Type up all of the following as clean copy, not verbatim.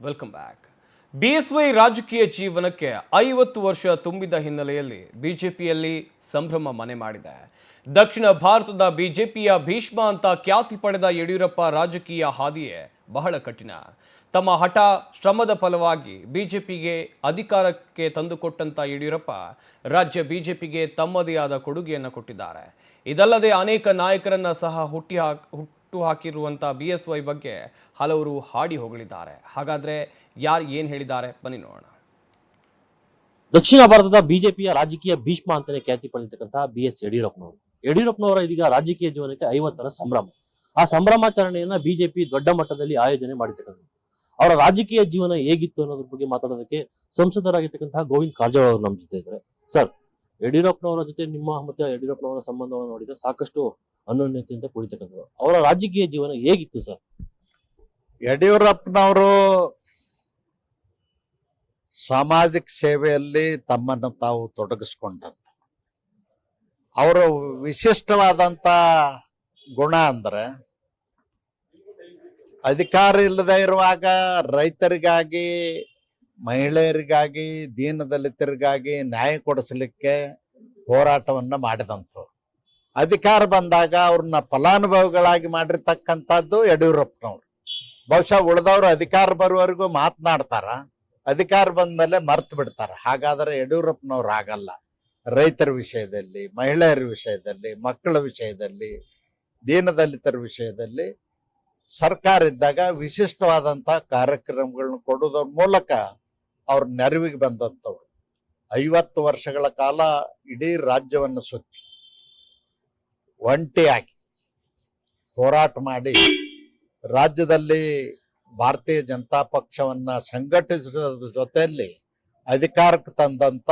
Welcome back. BSY ರಾಜಕೀಯ ಜೀವನಕ್ಕೆ 50 ವರ್ಷ ತುಂಬಿದ ಹಿನ್ನೆಲೆಯಲ್ಲಿ ಬಿಜೆಪಿಯಲ್ಲಿ ಸಂಭ್ರಮ ಮನೆ ಮಾಡಿದೆ. ದಕ್ಷಿಣ ಭಾರತದ ಬಿಜೆಪಿಯ ಭೀಷ್ಮ ಅಂತ ಖ್ಯಾತಿ ಪಡೆದ ಯಡಿಯೂರಪ್ಪ ರಾಜಕೀಯ ಹಾದಿಯೇ ಬಹಳ ಕಠಿಣ. ತಮ್ಮ ಹಠ ಶ್ರಮದ ಫಲವಾಗಿ ಬಿಜೆಪಿಗೆ ಅಧಿಕಾರಕ್ಕೆ ತಂದುಕೊಟ್ಟಂತ ಯಡಿಯೂರಪ್ಪ ರಾಜ್ಯ ಬಿಜೆಪಿಗೆ ತಮ್ಮದೇ ಆದ ಕೊಡುಗೆಯನ್ನು ಕೊಟ್ಟಿದ್ದಾರೆ. ಇದಲ್ಲದೆ ಅನೇಕ ನಾಯಕರನ್ನ ಸಹ ಹುಟ್ಟುಹಾಕಿರುವಂಥ ಬಿಎಸ್ವೈ ಬಗ್ಗೆ ಹಲವರು ಹಾಡಿ ಹೊಗಳಿದ್ದಾರೆ. ಹಾಗಾದ್ರೆ ಯಾರು ಏನು ಹೇಳಿದ್ದಾರೆ ಬನ್ನಿ ನೋಡೋಣ. ದಕ್ಷಿಣ ಭಾರತದ ಬಿಜೆಪಿಯ ರಾಜಕೀಯ ಭೀಷ್ಮ ಅಂತಾನೆ ಖ್ಯಾತಿ ಪಡೆದಿರ್ತಕ್ಕಂತಹ ಯಡಿಯೂರಪ್ಪನವರ ಇದೀಗ ರಾಜಕೀಯ ಜೀವನಕ್ಕೆ 50ರ ಸಂಭ್ರಮ. ಆ ಸಂಭ್ರಮಾಚರಣೆಯನ್ನ ಬಿಜೆಪಿ ದೊಡ್ಡ ಮಟ್ಟದಲ್ಲಿ ಆಯೋಜನೆ ಮಾಡಿರ್ತಕ್ಕಂಥದ್ದು. ಅವರ ರಾಜಕೀಯ ಜೀವನ ಹೇಗಿತ್ತು ಅನ್ನೋದ್ರ ಬಗ್ಗೆ ಮಾತಾಡೋದಕ್ಕೆ ಸಂಸದರಾಗಿರ್ತಕ್ಕಂತಹ ಗೋವಿಂದ ಕಾರಜೋಳ ಅವರು ನಮ್ಮ ಜೊತೆ ಇದ್ದಾರೆ. ಸರ್, ಯಡಿಯೂರಪ್ಪನವರ ಜೊತೆ ನಿಮ್ಮ ಮತ್ತೆ ಯಡಿಯೂರಪ್ಪನವರ ಸಂಬಂಧವನ್ನು ನೋಡಿದ್ರೆ ಸಾಕಷ್ಟು ಅನ್ಯೋನ್ಯತೆಯಿಂದ ಕೂಡಿರ್ತಕ್ಕಂಥದ್ದು. ಅವರ ರಾಜಕೀಯ ಜೀವನ ಹೇಗಿತ್ತು ಸರ್? ಯಡಿಯೂರಪ್ಪನವರು ಸಾಮಾಜಿಕ ಸೇವೆಯಲ್ಲಿ ತಮ್ಮನ್ನು ತಾವು ತೊಡಗಿಸ್ಕೊಂಡಂತ ಅವರ ವಿಶಿಷ್ಟವಾದಂತ ಗುಣ ಅಂದ್ರೆ ಅಧಿಕಾರ ಇಲ್ಲದೆ ಇರುವಾಗ ರೈತರಿಗಾಗಿ, ಮಹಿಳೆಯರಿಗಾಗಿ, ದೀನದಲಿತರಿಗಾಗಿ ನ್ಯಾಯ ಕೊಡಿಸಲಿಕ್ಕೆ ಹೋರಾಟವನ್ನ ಮಾಡಿದಂಥವ್ರು. ಅಧಿಕಾರ ಬಂದಾಗ ಅವ್ರನ್ನ ಫಲಾನುಭವಿಗಳಾಗಿ ಮಾಡಿರ್ತಕ್ಕಂಥದ್ದು ಯಡಿಯೂರಪ್ಪನವ್ರು. ಬಹುಶಃ ಉಳಿದವರು ಅಧಿಕಾರ ಬರುವವರೆಗೂ ಮಾತನಾಡ್ತಾರ, ಅಧಿಕಾರ ಬಂದ ಮೇಲೆ ಮರ್ತು ಬಿಡ್ತಾರ. ಹಾಗಾದ್ರೆ ಯಡಿಯೂರಪ್ಪನವ್ರು ಆಗಲ್ಲ. ರೈತರ ವಿಷಯದಲ್ಲಿ, ಮಹಿಳೆಯರ ವಿಷಯದಲ್ಲಿ, ಮಕ್ಕಳ ವಿಷಯದಲ್ಲಿ, ದೀನದಲಿತರ ವಿಷಯದಲ್ಲಿ ಸರ್ಕಾರ ಇದ್ದಾಗ ವಿಶಿಷ್ಟವಾದಂತ ಕಾರ್ಯಕ್ರಮಗಳನ್ನ ಕೊಡೋದ್ರ ಮೂಲಕ ಅವ್ರ ನೆರವಿಗೆ ಬಂದಂಥವ್ರು. 50 ವರ್ಷಗಳ ಕಾಲ ಇಡೀ ರಾಜ್ಯವನ್ನು ಸುತ್ತಿ ಒಂಟಿಯಾಗಿ ಹೋರಾಟ ಮಾಡಿ ರಾಜ್ಯದಲ್ಲಿ ಭಾರತೀಯ ಜನತಾ ಪಕ್ಷವನ್ನ ಸಂಘಟಿಸೋದ್ರ ಜೊತೆಯಲ್ಲಿ ಅಧಿಕಾರಕ್ಕೆ ತಂದಂತ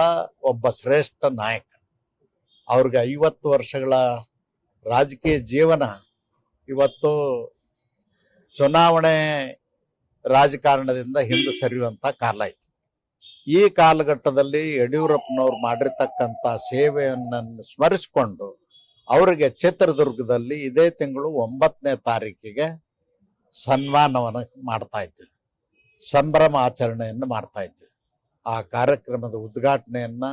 ಒಬ್ಬ ಶ್ರೇಷ್ಠ ನಾಯಕ. ಅವ್ರಿಗೆ 50 ವರ್ಷಗಳ ರಾಜಕೀಯ ಜೀವನ ಇವತ್ತು ಚುನಾವಣೆ ರಾಜಕಾರಣದಿಂದ ಹಿಂದೆ ಸರಿಯುವಂತ ಕಾಲ ಇತ್ತು. ಈ ಕಾಲಘಟ್ಟದಲ್ಲಿ ಯಡಿಯೂರಪ್ಪನವ್ರು ಮಾಡಿರ್ತಕ್ಕಂಥ ಸೇವೆಯನ್ನು ಸ್ಮರಿಸಿಕೊಂಡು ಅವರಿಗೆ ಚಿತ್ರದುರ್ಗದಲ್ಲಿ ಇದೇ ತಿಂಗಳು 9ನೇ ತಾರೀಕಿಗೆ ಸನ್ಮಾನವನ್ನು ಮಾಡ್ತಾ ಇದ್ವಿ, ಸಂಭ್ರಮ ಆಚರಣೆಯನ್ನು ಮಾಡ್ತಾ ಇದ್ವಿ. ಆ ಕಾರ್ಯಕ್ರಮದ ಉದ್ಘಾಟನೆಯನ್ನ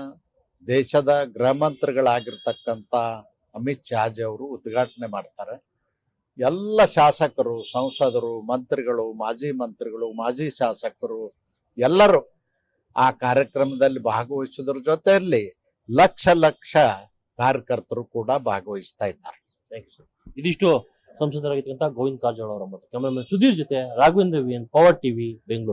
ದೇಶದ ಗೃಹ ಮಂತ್ರಿಗಳಾಗಿರ್ತಕ್ಕಂಥ ಅಮಿತ್ ಶಾಜಿ ಅವರು ಉದ್ಘಾಟನೆ ಮಾಡ್ತಾರೆ. ಎಲ್ಲ ಶಾಸಕರು, ಸಂಸದರು, ಮಂತ್ರಿಗಳು, ಮಾಜಿ ಶಾಸಕರು ಎಲ್ಲರೂ ಆ ಕಾರ್ಯಕ್ರಮದಲ್ಲಿ ಭಾಗವಹಿಸೋದ್ರ ಜೊತೆಯಲ್ಲಿ ಲಕ್ಷ ಕಾರ್ಯಕರ್ತರು ಕೂಡ ಭಾಗವಹಿಸ್ತಾ ಇದ್ದಾರೆ. ಇದಿಷ್ಟು ಸಂಸದರಾಗಿರ್ತಕ್ಕಂಥ ಗೋವಿಂದ ಕಾರಜೋಳ ಅವರ ಮತ್ತು ಕ್ಯಾಮರಾಮನ್ ಸುಧೀರ್ ಜೊತೆ Raghavendra V N, power TV, Bengaluru.